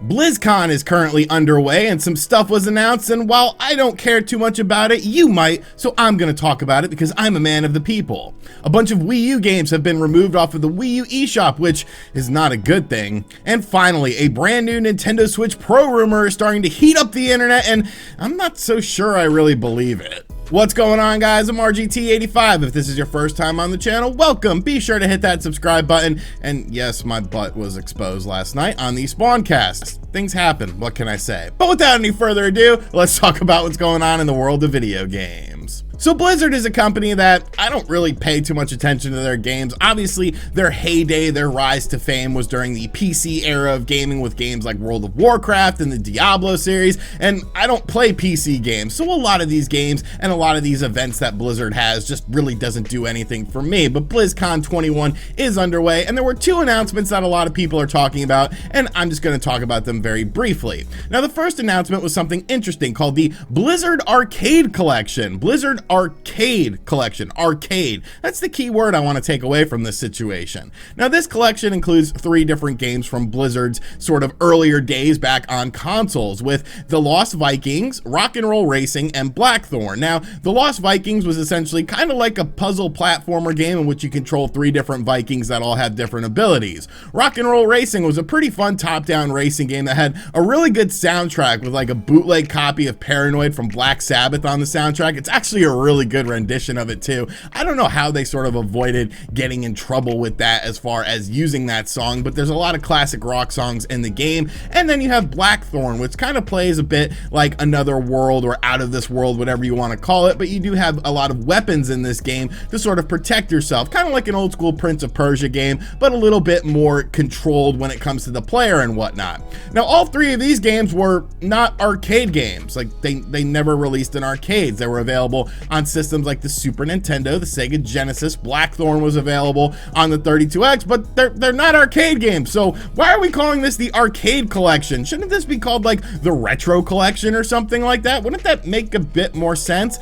BlizzCon is currently underway and some stuff was announced, and while I don't care too much about it, you might, so I'm gonna talk about it because I'm a man of the people. A bunch of Wii U games have been removed off of the Wii U eShop, which is not a good thing. And finally, a brand new Nintendo Switch Pro rumor is starting to heat up the internet, and I'm not so sure I really believe it. What's going on, guys? I'm RGT85. If this is your first time on the channel, welcome. Be sure to hit that subscribe button. And yes, my butt was exposed last night on the Spawncast. Things happen, what can I say? But without any further ado, let's talk about what's going on in the world of video games. So Blizzard is a company that I don't really pay too much attention to their games. Obviously, their heyday, their rise to fame was during the PC era of gaming with games like World of Warcraft and the Diablo series, and I don't play PC games, so a lot of these games and a lot of these events that Blizzard has just really doesn't do anything for me. But BlizzCon 21 is underway, and there were two announcements that a lot of people are talking about, and I'm just going to talk about them very briefly. Now, the first announcement was something interesting called the Blizzard Arcade Collection. Blizzard Arcade Collection. Arcade. That's the key word I want to take away from this situation. Now, this collection includes 3 different games from Blizzard's sort of earlier days back on consoles, with The Lost Vikings, Rock and Roll Racing, and Blackthorn. Now, The Lost Vikings was essentially kind of like a puzzle platformer game in which you control 3 different Vikings that all have different abilities. Rock and Roll Racing was a pretty fun top-down racing game that had a really good soundtrack with like a bootleg copy of Paranoid from Black Sabbath on the soundtrack. It's actually a really good rendition of it too. I don't know how they sort of avoided getting in trouble with that as far as using that song, but there's a lot of classic rock songs in the game. And then you have Blackthorn, which kind of plays a bit like Another World or Out of This World, whatever you want to call it, but you do have a lot of weapons in this game to sort of protect yourself, kind of like an old school Prince of Persia game, but a little bit more controlled when it comes to the player and whatnot. Now, all 3 of these games were not arcade games. Like they never released in arcades. They were available on systems like the Super Nintendo, the Sega Genesis. Blackthorn was available on the 32X, but they're not arcade games. So why are we calling this the Arcade Collection? Shouldn't this be called like the Retro Collection or something like that? Wouldn't that make a bit more sense?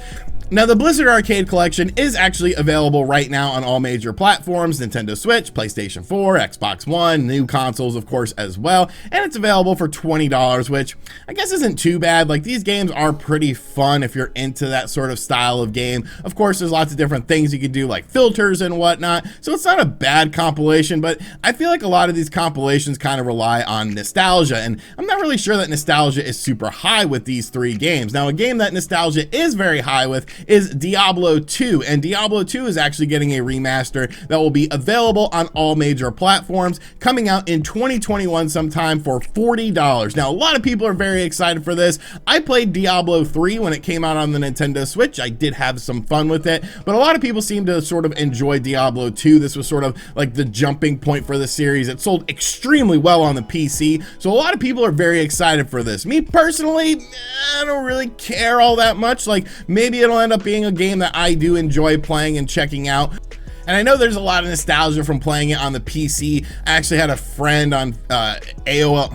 Now, the Blizzard Arcade Collection is actually available right now on all major platforms: Nintendo Switch, PlayStation 4, Xbox One, new consoles, of course, as well. And it's available for $20, which I guess isn't too bad. Like, these games are pretty fun if you're into that sort of style of game. Of course, there's lots of different things you can do, like filters and whatnot. So it's not a bad compilation, but I feel like a lot of these compilations kind of rely on nostalgia. And I'm not really sure that nostalgia is super high with these 3 games. Now, a game that nostalgia is very high with is Diablo 2, and Diablo 2 is actually getting a remaster that will be available on all major platforms, coming out in 2021 sometime for $40. Now, a lot of people are very excited for this. I played Diablo 3 when it came out on the Nintendo Switch. I did have some fun with it, but a lot of people seem to sort of enjoy Diablo 2. This was sort of like the jumping point for the series. It sold extremely well on the PC, so a lot of people are very excited for this. Me personally, I don't really care all that much. Like, maybe it'll end up being a game that I do enjoy playing and checking out. And I know there's a lot of nostalgia from playing it on the PC. I actually had a friend on AOL.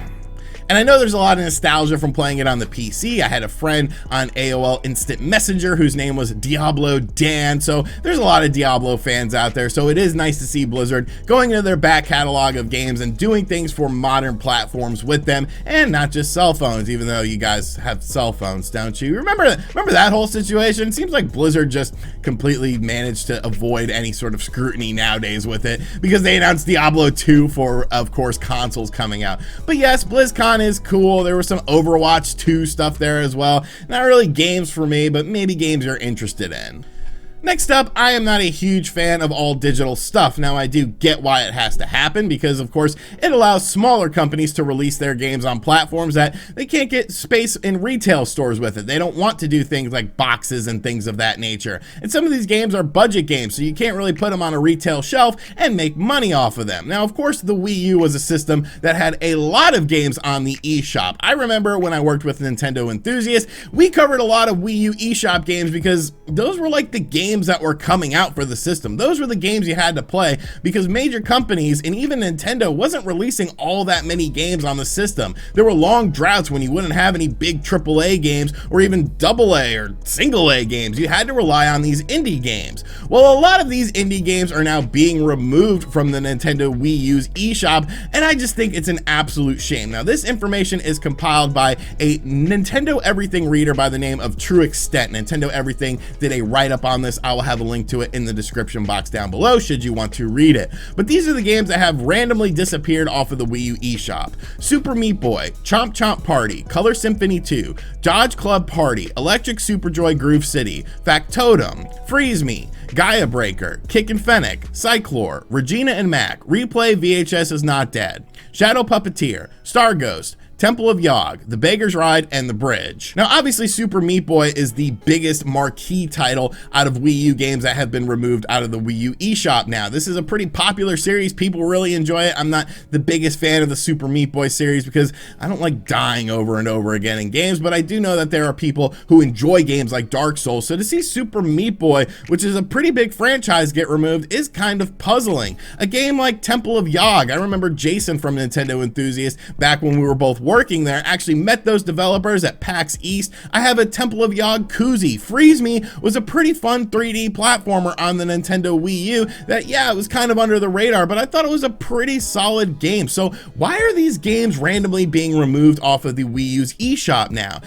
And I know there's a lot of nostalgia from playing it on the PC. I had a friend on AOL Instant Messenger whose name was Diablo Dan. So there's a lot of Diablo fans out there. So it is nice to see Blizzard going into their back catalog of games and doing things for modern platforms with them, and not just cell phones, even though you guys have cell phones, don't you? Remember that whole situation? It seems like Blizzard just completely managed to avoid any sort of scrutiny nowadays with it, because they announced Diablo 2 for, of course, consoles coming out. But yes, BlizzCon is cool. There was some Overwatch 2 stuff there as well. Not really games for me, but maybe games you're interested in. Next up, I am not a huge fan of all digital stuff. Now, I do get why it has to happen, because of course it allows smaller companies to release their games on platforms that they can't get space in retail stores with it. They don't want to do things like boxes and things of that nature. And some of these games are budget games, so you can't really put them on a retail shelf and make money off of them. Now, of course, the Wii U was a system that had a lot of games on the eShop. I remember when I worked with Nintendo enthusiasts, we covered a lot of Wii U eShop games because those were like the games games that were coming out for the system. Those were the games you had to play because major companies and even Nintendo wasn't releasing all that many games on the system. There were long droughts when you wouldn't have any big AAA games or even AA or single A games. You had to rely on these indie games. Well, a lot of these indie games are now being removed from the Nintendo Wii U's eShop, and I just think it's an absolute shame. Now, this information is compiled by a Nintendo Everything reader by the name of True Extent. Nintendo Everything did a write-up on this. I will have a link to it in the description box down below should you want to read it. But these are the games that have randomly disappeared off of the Wii U eShop. Super Meat Boy, Chomp Chomp Party, Color Symphony 2, Dodge Club Party, Electric Superjoy Groove City, Factotum, Freeze Me, Gaia Breaker, Kick and Fennec, Cyclore, Regina and Mac, Replay VHS is Not Dead, Shadow Puppeteer, Star Ghost, Temple of Yog, The Beggar's Ride, and The Bridge. Now, obviously, Super Meat Boy is the biggest marquee title out of Wii U games that have been removed out of the Wii U eShop now. This is a pretty popular series. People really enjoy it. I'm not the biggest fan of the Super Meat Boy series because I don't like dying over and over again in games, but I do know that there are people who enjoy games like Dark Souls. So to see Super Meat Boy, which is a pretty big franchise, get removed is kind of puzzling. A game like Temple of Yog, I remember Jason from Nintendo Enthusiast, back when we were both working there, actually met those developers at PAX East. I have a Temple of Yog koozie. Freeze Me was a pretty fun 3D platformer on the Nintendo Wii U that, yeah, it was kind of under the radar, but I thought it was a pretty solid game. So why are these games randomly being removed off of the Wii U's eShop now?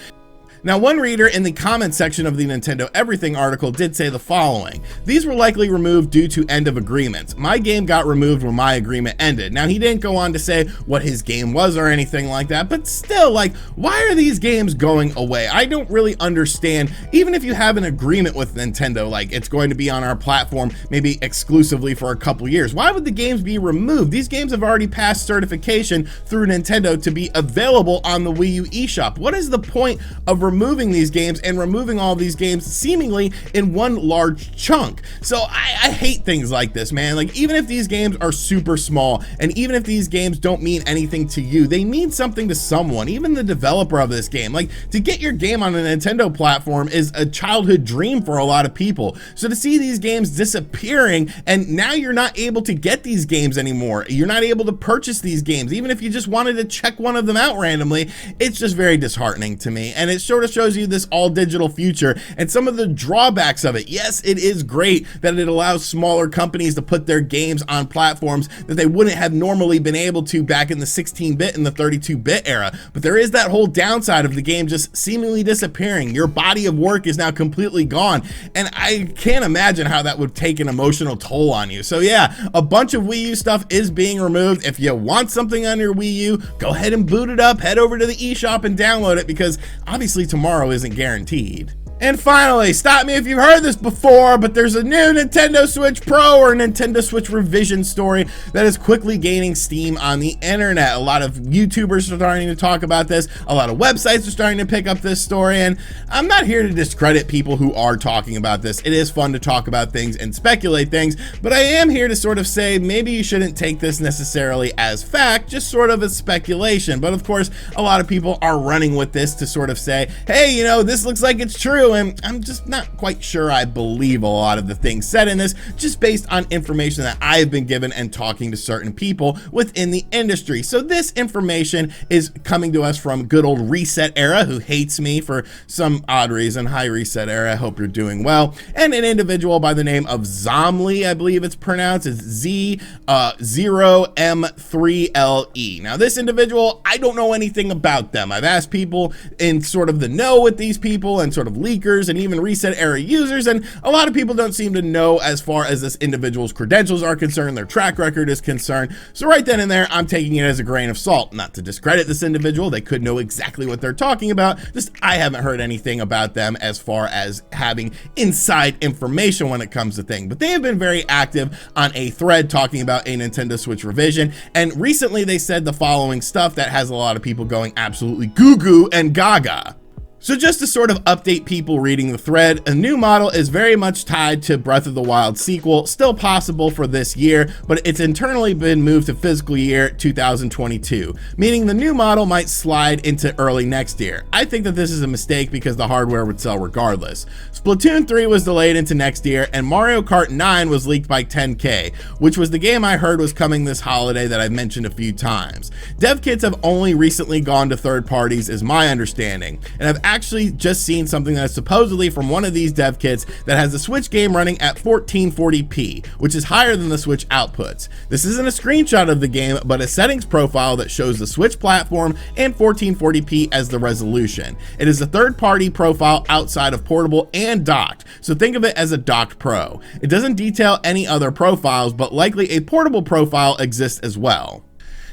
Now, one reader in the comment section of the Nintendo Everything article did say the following: these were likely removed due to end of agreements. My game got removed when my agreement ended. Now, he didn't go on to say what his game was or anything like that, but still, like, why are these games going away? I don't really understand. Even if you have an agreement with Nintendo, like it's going to be on our platform maybe exclusively for a couple years, why would the games be removed? These games have already passed certification through Nintendo to be available on the Wii U eShop. What is the point of removing these games and removing all these games seemingly in one large chunk? So I hate things like this, man. Like, even if these games are super small and even if these games don't mean anything to you, they mean something to someone, even the developer of this game. Like, to get your game on a Nintendo platform is a childhood dream for a lot of people. So to see these games disappearing and now you're not able to get these games anymore, you're not able to purchase these games, even if you just wanted to check one of them out randomly, it's just very disheartening to me. And it sort of shows you this all digital future and some of the drawbacks of it. Yes, it is great that it allows smaller companies to put their games on platforms that they wouldn't have normally been able to back in the 16-bit and the 32-bit era, but there is that whole downside of the game just seemingly disappearing. Your body of work is now completely gone, and I can't imagine how that would take an emotional toll on you. So yeah, a bunch of Wii U stuff is being removed. If you want something on your Wii U, go ahead and boot it up, head over to the eShop and download it, because obviously tomorrow isn't guaranteed. And finally, stop me if you've heard this before, but there's a new Nintendo Switch Pro or Nintendo Switch Revision story that is quickly gaining steam on the internet. A lot of YouTubers are starting to talk about this. A lot of websites are starting to pick up this story, and I'm not here to discredit people who are talking about this. It is fun to talk about things and speculate things, but I am here to sort of say maybe you shouldn't take this necessarily as fact, just sort of as speculation. But of course, a lot of people are running with this to sort of say, hey, you know, this looks like it's true. And I'm just not quite sure I believe a lot of the things said in this, just based on information that I've been given and talking to certain people within the industry. So this information is coming to us from good old Reset Era, who hates me for some odd reason. Hi, Reset Era, I hope you're doing well. And an individual by the name of Zomly, I believe it's pronounced, it's Z0M3LE. Now this individual, I don't know anything about them. I've asked people in sort of the know with these people and sort of leakers and even Reset Era users, and a lot of people don't seem to know as far as this individual's credentials are concerned, their track record is concerned. So right then and there, I'm taking it as a grain of salt. Not to discredit this individual, they could know exactly what they're talking about, just I haven't heard anything about them as far as having inside information when it comes to things. But they have been very active on a thread talking about a Nintendo Switch revision, and recently they said the following stuff that has a lot of people going absolutely goo-goo and gaga. So just to sort of update people reading the thread, a new model is very much tied to Breath of the Wild sequel, still possible for this year, but it's internally been moved to fiscal year 2022, meaning the new model might slide into early next year. I think that this is a mistake because the hardware would sell regardless. Splatoon 3 was delayed into next year, and Mario Kart 9 was leaked by 10K, which was the game I heard was coming this holiday that I've mentioned a few times. Dev kits have only recently gone to third parties is my understanding, and I've actually just seen something that is supposedly from one of these dev kits that has the Switch game running at 1440p, which is higher than the Switch outputs. This isn't a screenshot of the game, but a settings profile that shows the Switch platform and 1440p as the resolution. It is a third-party profile outside of portable and docked, so think of it as a docked Pro. It doesn't detail any other profiles, but likely a portable profile exists as well.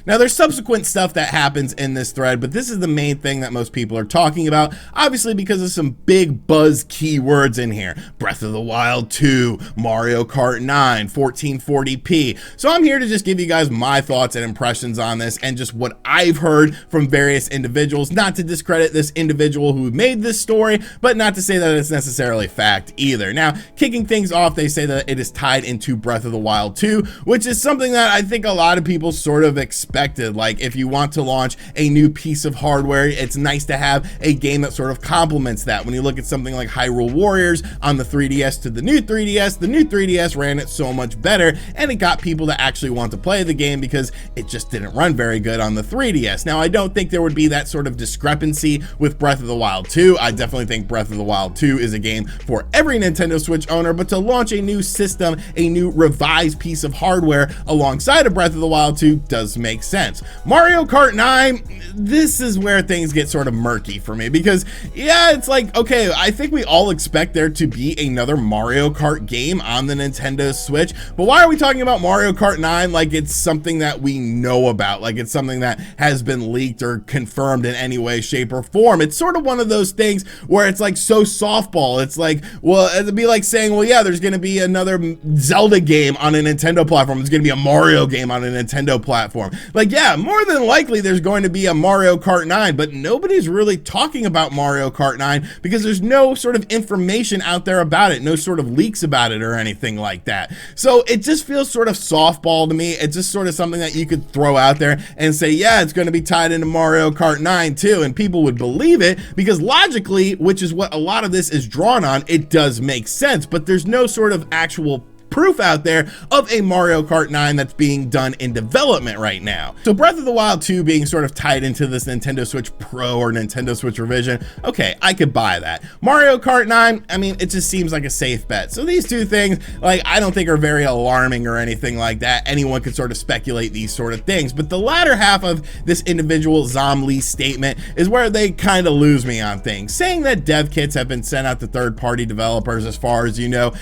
Now, there's subsequent stuff that happens in this thread, but this is the main thing that most people are talking about, obviously because of some big buzz keywords in here. Breath of the Wild 2, Mario Kart 9, 1440p. So I'm here to just give you guys my thoughts and impressions on this and just what I've heard from various individuals, not to discredit this individual who made this story, but not to say that it's necessarily fact either. Now, kicking things off, they say that it is tied into Breath of the Wild 2, which is something that I think a lot of people sort of expect. Like, if you want to launch a new piece of hardware, it's nice to have a game that sort of complements that. When you look at something like Hyrule Warriors on the 3DS to the new 3DS ran it so much better, and it got people to actually want to play the game because it just didn't run very good on the 3DS. Now, I don't think there would be that sort of discrepancy with Breath of the Wild 2. I definitely think Breath of the Wild 2 is a game for every Nintendo Switch owner, but to launch a new system, a new revised piece of hardware alongside of Breath of the Wild 2 does make sense. Mario Kart 9, this is where things get sort of murky for me because, yeah, it's like, okay, I think we all expect there to be another Mario Kart game on the Nintendo Switch, but why are we talking about Mario Kart 9 like it's something that we know about, like it's something that has been leaked or confirmed in any way, shape, or form? It's sort of one of those things where it's like so softball. It's like, well, it'd be like saying, well, yeah, there's going to be another Zelda game on a Nintendo platform. There's going to be a Mario game on a Nintendo platform. Like, yeah, more than likely there's going to be a Mario Kart 9, but nobody's really talking about Mario Kart 9 because there's no sort of information out there about it, no sort of leaks about it or anything like that. So it just feels sort of softball to me. It's just sort of something that you could throw out there and say, yeah, it's going to be tied into Mario Kart 9 too, and people would believe it because logically, which is what a lot of this is drawn on, it does make sense, but there's no sort of actual proof out there of a Mario Kart 9 that's being done in development right now. So Breath of the Wild 2 being sort of tied into this Nintendo Switch Pro or Nintendo Switch Revision, okay, I could buy that. Mario Kart 9, I mean, it just seems like a safe bet. So these two things, like, I don't think are very alarming or anything like that. Anyone could sort of speculate these sort of things, but the latter half of this individual Zomlee statement is where they kind of lose me on things. Saying that dev kits have been sent out to third-party developers, as far as you know,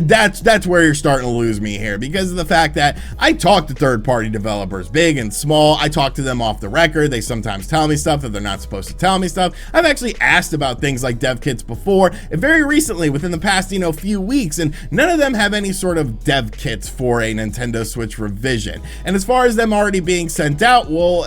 that's where you're starting to lose me here, because of the fact that I talk to third-party developers, big and small. I talk to them off the record. They sometimes tell me stuff that they're not supposed to tell me stuff. I've actually asked about things like dev kits before, and very recently, within the past, few weeks, and none of them have any sort of dev kits for a Nintendo Switch revision. And as far as them already being sent out, well,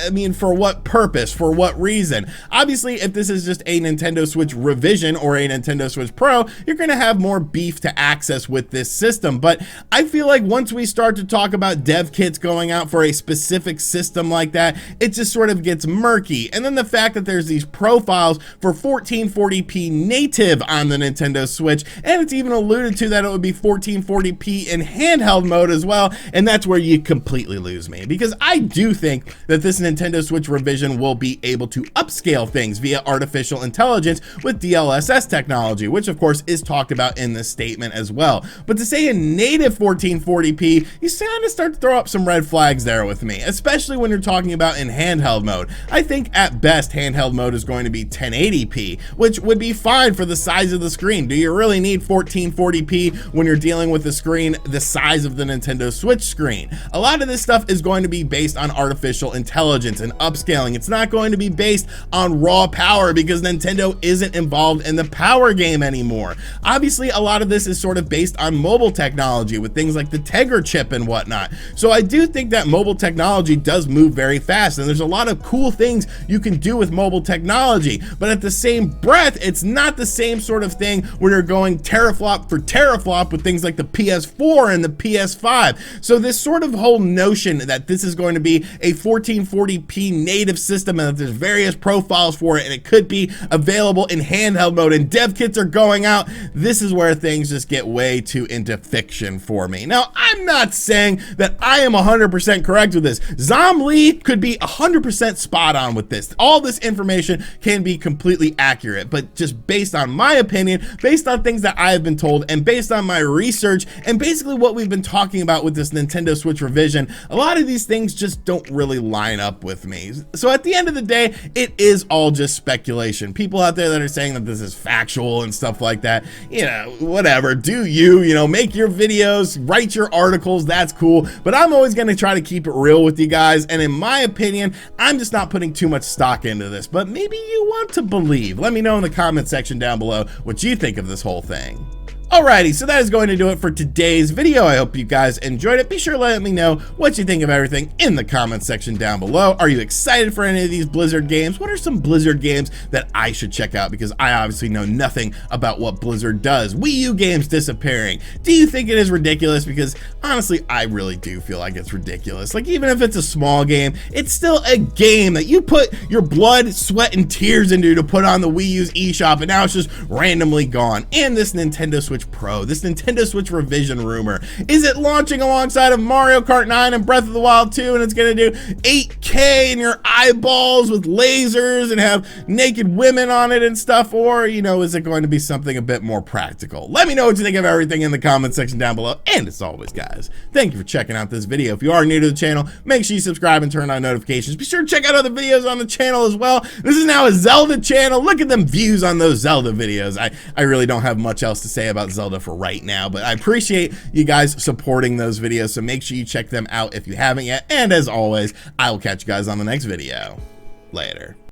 I mean, for what purpose? For what reason? Obviously, if this is just a Nintendo Switch revision or a Nintendo Switch Pro, you're going to have more beef to access with this system. But I feel like once we start to talk about dev kits going out for a specific system like that, it just sort of gets murky. And then the fact that there's these profiles for 1440p native on the Nintendo Switch, and it's even alluded to that it would be 1440p in handheld mode as well, and that's where you completely lose me, because I do think that this Nintendo Switch revision will be able to upscale things via artificial intelligence with DLSS technology, which of course is talked about in this statement as well. But to say a native 1440p, you kind of start to throw up some red flags there with me, especially when you're talking about in handheld mode. I think at best handheld mode is going to be 1080p, which would be fine for the size of the screen. Do you really need 1440p when you're dealing with a screen the size of the Nintendo Switch screen? A lot of this stuff is going to be based on artificial intelligence and upscaling. It's not going to be based on raw power, because Nintendo isn't involved in the power game anymore. Obviously, a lot of this is sort of based on mobile mobile technology with things like the Tegra chip and whatnot. So I do think that mobile technology does move very fast, and there's a lot of cool things you can do with mobile technology, but at the same breath, it's not the same sort of thing when you're going teraflop for teraflop with things like the PS4 and the PS5. So this sort of whole notion that this is going to be a 1440p native system and that there's various profiles for it and it could be available in handheld mode and dev kits are going out, this is where things just get way too into fiction for me. Now, I'm not saying that I am 100% correct with this. Zom Lee could be 100% spot on with this. All this information can be completely accurate, but just based on my opinion, based on things that I have been told, and based on my research, and basically what we've been talking about with this Nintendo Switch revision, a lot of these things just don't really line up with me. So at the end of the day, it is all just speculation. People out there that are saying that this is factual and stuff like that, you know, whatever, do you, make your videos, write your articles, that's cool, but I'm always going to try to keep it real with you guys, and in my opinion, I'm just not putting too much stock into this, but maybe you want to believe. Let me know in the comment section down below what you think of this whole thing. Alrighty, so that is going to do it for today's video. I hope you guys enjoyed it. Be sure to let me know what you think of everything in the comment section down below. Are you excited for any of these Blizzard games? What are some Blizzard games that I should check out? Because I obviously know nothing about what Blizzard does. Wii U games disappearing. Do you think it is ridiculous? Because honestly, I really do feel like it's ridiculous. Like, even if it's a small game, it's still a game that you put your blood, sweat, and tears into to put on the Wii U's eShop, and now it's just randomly gone. And this Nintendo Switch Pro, this Nintendo Switch revision rumor, is it launching alongside of Mario Kart 9 and Breath of the Wild 2, and it's gonna do 8K in your eyeballs with lasers and have naked women on it and stuff, or, is it going to be something a bit more practical? Let me know what you think of everything in the comment section down below, and as always, guys, thank you for checking out this video. If you are new to the channel, make sure you subscribe and turn on notifications. Be sure to check out other videos on the channel as well. This is now a Zelda channel. Look at them views on those Zelda videos. I really don't have much else to say about Zelda for right now, but I appreciate you guys supporting those videos, so make sure you check them out if you haven't yet, and as always, I will catch you guys on the next video. Later.